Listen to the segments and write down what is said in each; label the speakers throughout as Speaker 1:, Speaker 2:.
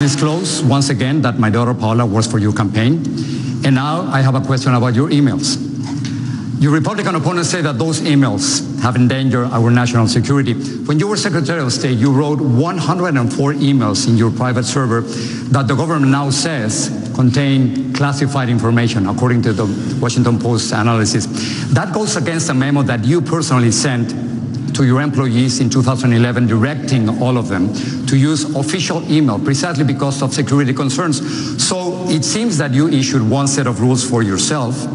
Speaker 1: Disclose once again that my daughter Paula works for your campaign. And now I have a question about your emails. Your Republican opponents say that those emails have endangered our national security. When you were Secretary of State, you wrote 104 emails in your private server that the government now says contain classified information, according to the Washington Post analysis. That goes against a memo that you personally sent to your employees in 2011, directing all of them to use official email precisely because of security concerns. So it seems that you issued one set of rules for yourself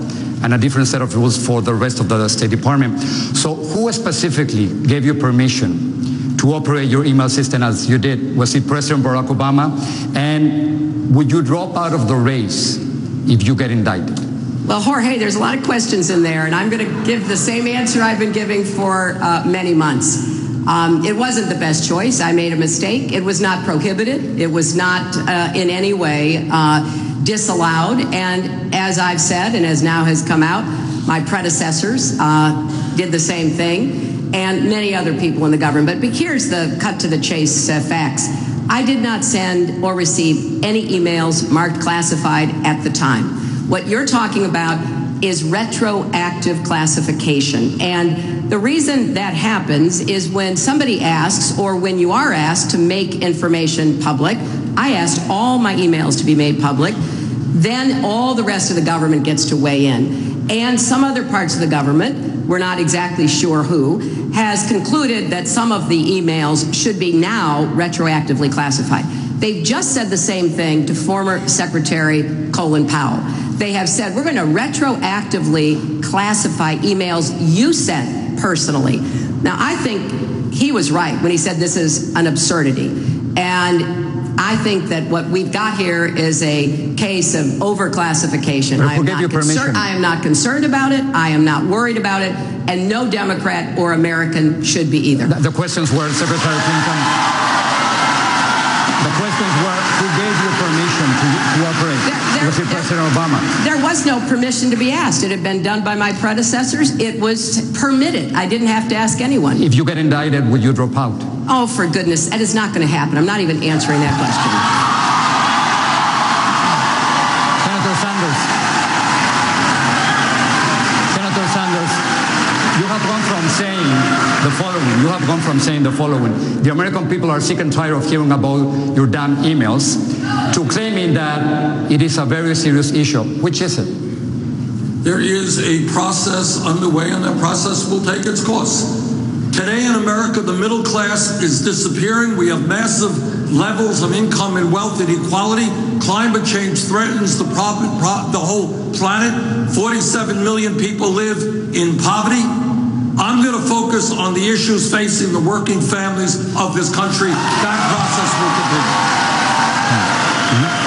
Speaker 1: and a different set of rules for the rest of the State Department. So who specifically gave you permission to operate your email system as you did? Was it President Barack Obama? And would you drop out of the race if you get indicted?
Speaker 2: Well, Jorge, there's a lot of questions in there, and I'm going to give the same answer I've been giving for many months. It wasn't the best choice. I made a mistake. It was not prohibited. It was not in any way disallowed. And as I've said, and as now has come out, my predecessors did the same thing, and many other people in the government. But here's the cut to the chase facts. I did not send or receive any emails marked classified at the time. What you're talking about is retroactive classification. And the reason that happens is when somebody asks, or when you are asked to make information public. I asked all my emails to be made public. Then all the rest of the government gets to weigh in. And some other parts of the government, we're not exactly sure who, has concluded that some of the emails should be now retroactively classified. They've just said the same thing to former Secretary Colin Powell. They have said, we're going to retroactively classify emails you sent personally. Now, I think he was right when he said this is an absurdity. And I think that what we've got here is a case of overclassification. I am not concerned about it. I am not worried about it. And no Democrat or American should be either.
Speaker 1: The questions were, Secretary Clinton, the questions were, who gave you permission to operate? Was it President Obama?
Speaker 2: There was no permission to be asked. It had been done by my predecessors. It was permitted. I didn't have to ask anyone.
Speaker 1: If you get indicted, would you drop out?
Speaker 2: Oh, for goodness, that is not going to happen. I'm not even answering that question.
Speaker 1: Senator Sanders. Senator Sanders, you have gone from saying the following. You have gone from saying the following. The American people are sick and tired of hearing about your damn emails, to claiming that it is a very serious issue. Which is it?
Speaker 3: There is a process underway, and that process will take its course. Today in America, the middle class is disappearing. We have massive levels of income and wealth inequality. Climate change threatens the whole planet. 47 million people live in poverty. I'm going to focus on the issues facing the working families of this country. That process will continue.